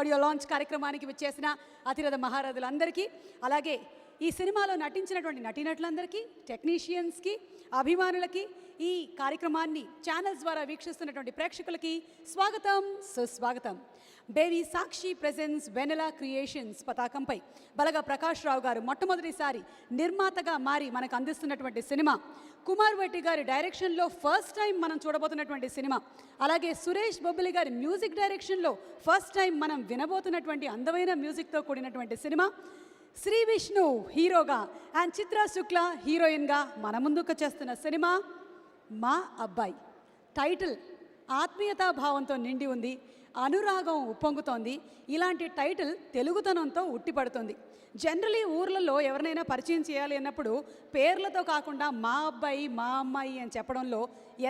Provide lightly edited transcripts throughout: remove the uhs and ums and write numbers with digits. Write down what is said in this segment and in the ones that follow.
Audio launch కార్యక్రమానికి విచ్చేసిన అతిరథ మహారథులందరికీ, అలాగే ఈ సినిమాలో నటించినటువంటి నటీనటులందరికీ, టెక్నీషియన్స్కి, అభిమానులకి, ఈ కార్యక్రమాన్ని ఛానల్స్ ద్వారా వీక్షిస్తున్నటువంటి ప్రేక్షకులకి స్వాగతం, సుస్వాగతం. బేబీ సాక్షి ప్రెజెన్స్ వెనెలా క్రియేషన్స్ పతాకంపై బలగా ప్రకాష్ రావు గారు మొట్టమొదటిసారి నిర్మాతగా మారి మనకు అందిస్తున్నటువంటి సినిమా, కుమార్ వెట్టి గారి డైరెక్షన్లో ఫస్ట్ టైం మనం చూడబోతున్నటువంటి సినిమా, అలాగే సురేష్ బొబ్బిలి గారి మ్యూజిక్ డైరెక్షన్లో ఫస్ట్ టైం మనం వినబోతున్నటువంటి అందమైన మ్యూజిక్తో కూడినటువంటి సినిమా, శ్రీ విష్ణు హీరోగా అండ్ చిత్ర శుక్ల హీరోయిన్గా మన ముందుకు చేస్తున్న సినిమా మా అబ్బాయి. టైటిల్ ఆత్మీయతా భావంతో నిండి ఉంది, అనురాగం ఉప్పొంగుతోంది. ఇలాంటి టైటిల్ తెలుగుతనంతో ఉట్టిపడుతుంది. జనరలీ ఊర్లలో ఎవరినైనా పరిచయం చేయాలి అన్నప్పుడు పేర్లతో కాకుండా మా అబ్బాయి, మా అమ్మాయి అని చెప్పడంలో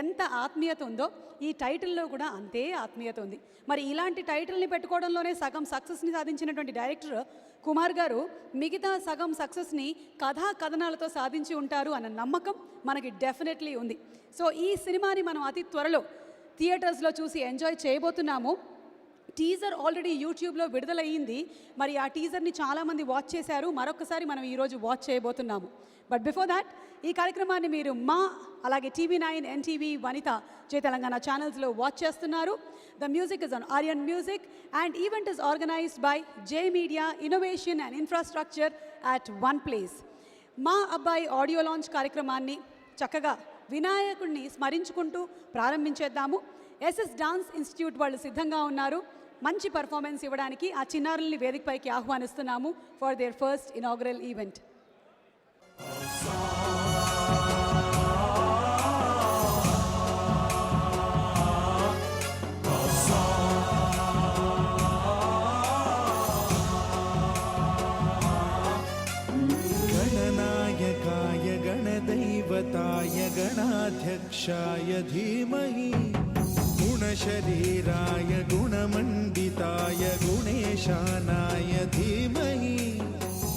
ఎంత ఆత్మీయత ఉందో ఈ టైటిల్లో కూడా అంతే ఆత్మీయత ఉంది. మరి ఇలాంటి టైటిల్ని పెట్టుకోవడంలోనే సగం సక్సెస్ని సాధించినటువంటి డైరెక్టర్ కుమార్ గారు మిగతా సగం సక్సెస్ని కథా కథనాలతో సాధించి ఉంటారు అన్న నమ్మకం మనకి డెఫినెట్లీ ఉంది. సో ఈ సినిమాని మనం అతి త్వరలో థియేటర్స్లో చూసి ఎంజాయ్ చేయబోతున్నాము. టీజర్ ఆల్రెడీ యూట్యూబ్లో విడుదలయ్యింది. మరి ఆ టీజర్ని చాలామంది వాచ్ చేశారు. మరొకసారి మనం ఈరోజు వాచ్ చేయబోతున్నాము. బట్ బిఫోర్ దాట్ ఈ కార్యక్రమాన్ని మీరు మా అలాగే TV9, NTV, వనిత, జై తెలంగాణ ఛానల్స్లో వాచ్ చేస్తున్నారు. The music is on Aryan music and event is organised by J media innovation and infrastructure at one place. మా అబ్బాయి ఆడియో లాంచ్ కార్యక్రమాన్ని చక్కగా వినాయకుడిని స్మరించుకుంటూ ప్రారంభించేద్దాము. SS డాన్స్ ఇన్స్టిట్యూట్ వాళ్ళు సిద్ధంగా ఉన్నారు మంచి పర్ఫార్మెన్స్ ఇవ్వడానికి. ఆ చిన్నారుల్ని వేదికపైకి ఆహ్వానిస్తున్నాము for their first inaugural event. गणनायकाय गणदैवताय गणाध्यक्षाय धीमहि गुणशरीराय गुणमण्डिताय गुणेशानाय धीमहि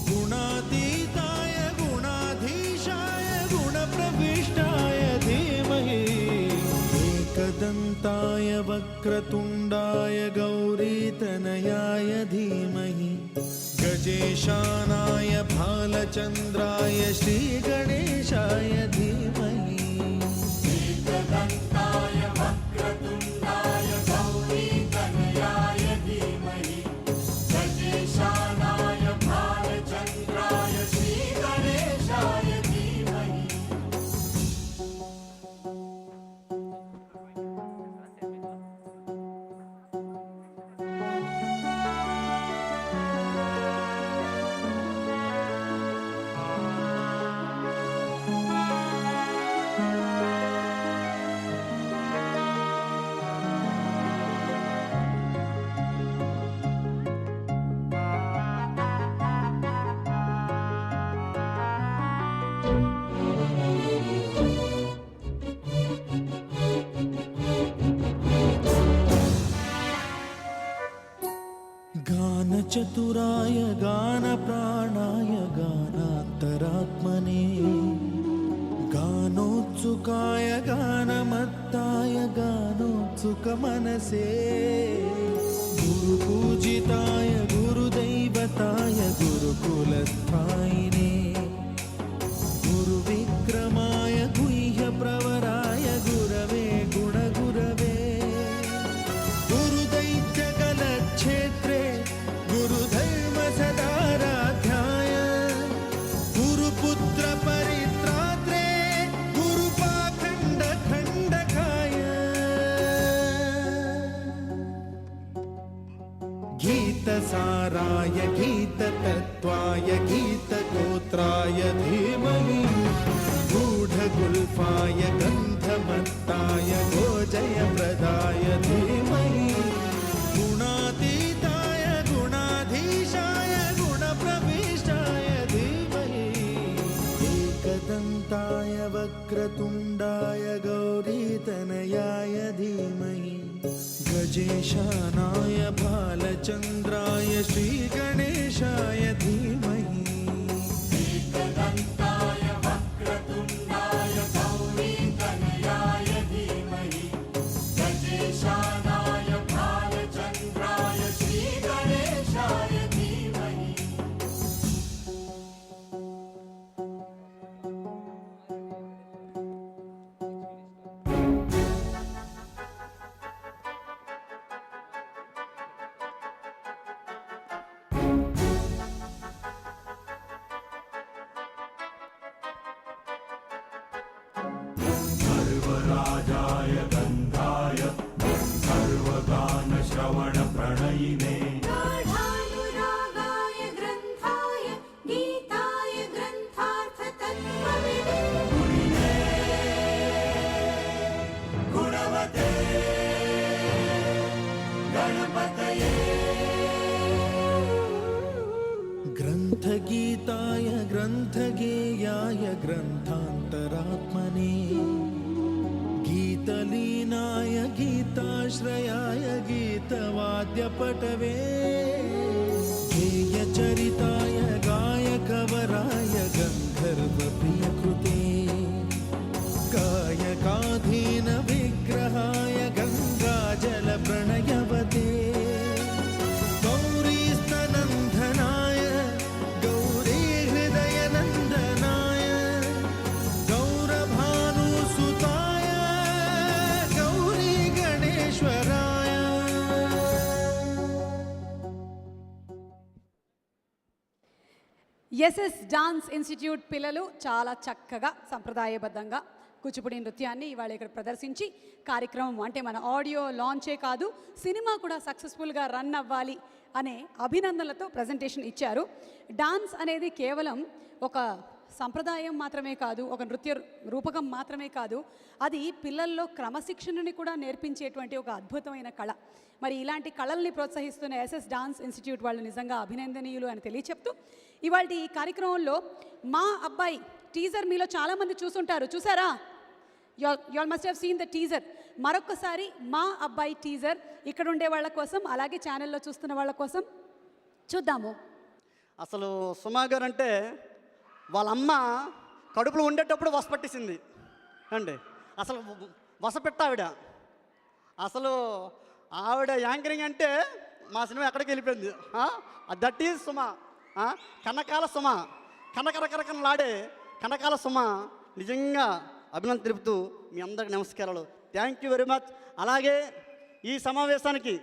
गुणातीताय गुणाधीशाय गुणप्रविष्टाय धीमहि एकदन्ताय वक्रतुण्डाय गौरीतनयाय धीमहि गजेशानाय भालचन्द्राय श्रीगणेशाय धीमहि एकदन्ताय वक्रतुण्डाय गौरीतनयाय धीमहि गजेशानाय भालचन्द्राय श्रीगणेशाय धीमहि. गानचतुराय गानप्राणाय गानान्तरात्मने गानोत्सुकाय गानमत्ताय गानोत्सुकमनसे गुरुपूजिताय गुरुदैवताय गुरुकुलस्थायिने गुरुविक्रमाय गुह्यप्रवराय गुरवे गुणगुरवे गुरुदैत्यकलक्षेत्रे गुरुधर्मसदाराध्याय गुरुपुत्रपरित्रात्रे गुरुपाखण्डखण्डकाय गीतसाराय गीततत्त्वाय गीतगोत्राय धीमहि गूढगुल्फाय गन्धमत्ताय गोजयप्रदाय धीमहि गुणातीताय गुणाधीशाय गुणप्रविष्टाय धीमहि एकदन्ताय वक्रतुण्डाय गौरीतनयाय धीमहि गजेशानाय भालचन्द्राय श्रीगणेशाय धीमहि एकदन्ताय ग्रन्थगीताय ग्रन्थगेयाय ग्रन्थान्तरात्मने गीतलीनाय गीताश्रयाय गीतवाद्यपटवे गेयचरिताय गायकवराय गन्धर्वप्रियकृते गायकाधीन विग्रहाय गङ्गाजलप्रणयवते गौरीस्तनन्दनाय गौरीहृदयनन्दनाय गौरभानुसुताय गौरीगणेश्वराय ఎస్ఎస్ డాన్స్ ఇన్స్టిట్యూట్ పిల్లలు చాలా చక్కగా సంప్రదాయబద్ధంగా కూచిపూడి నృత్యాన్ని ఇవాళ ఇక్కడ ప్రదర్శించి కార్యక్రమం అంటే మన ఆడియో లాంచే కాదు సినిమా కూడా సక్సెస్ఫుల్గా రన్ అవ్వాలి అనే అభినందనలతో ప్రజెంటేషన్ ఇచ్చారు. డాన్స్ అనేది కేవలం ఒక సంప్రదాయం మాత్రమే కాదు, ఒక నృత్య రూపకం మాత్రమే కాదు, అది పిల్లల్లో క్రమశిక్షణని కూడా నేర్పించేటువంటి ఒక అద్భుతమైన కళ. మరి ఇలాంటి కళల్ని ప్రోత్సహిస్తున్న ఎస్ఎస్ డాన్స్ ఇన్స్టిట్యూట్ వాళ్ళు నిజంగా అభినందనీయులు అని తెలియచెప్తూ ఇవాళ ఈ కార్యక్రమంలో మా అబ్బాయి టీజర్ మీలో చాలామంది చూసుంటారు, చూసారా? You all must have seen the teaser. మరొక్కసారి మా అబ్బాయి టీజర్ ఇక్కడ ఉండే వాళ్ళ కోసం అలాగే ఛానల్లో చూస్తున్న వాళ్ళ కోసం చూద్దాము. అసలు సుమా గారు అంటే వాళ్ళ అమ్మ కడుపులో ఉండేటప్పుడు వసపట్టేసింది అండి. అసలు వసపెట్టావిడ అసలు ఆవిడ యాంకరింగ్ అంటే మా సినిమా ఎక్కడికి వెళ్ళిపోయింది. దట్ ఈజ్ సుమ, కనకాల సుమ, కనకరకరకనలాడే కనకాల సుమ. నిజంగా అభినందన తెలుపుతూ మీ అందరికి నమస్కారాలు. Thank you very much. అలాగే ఈ సమావేశానికి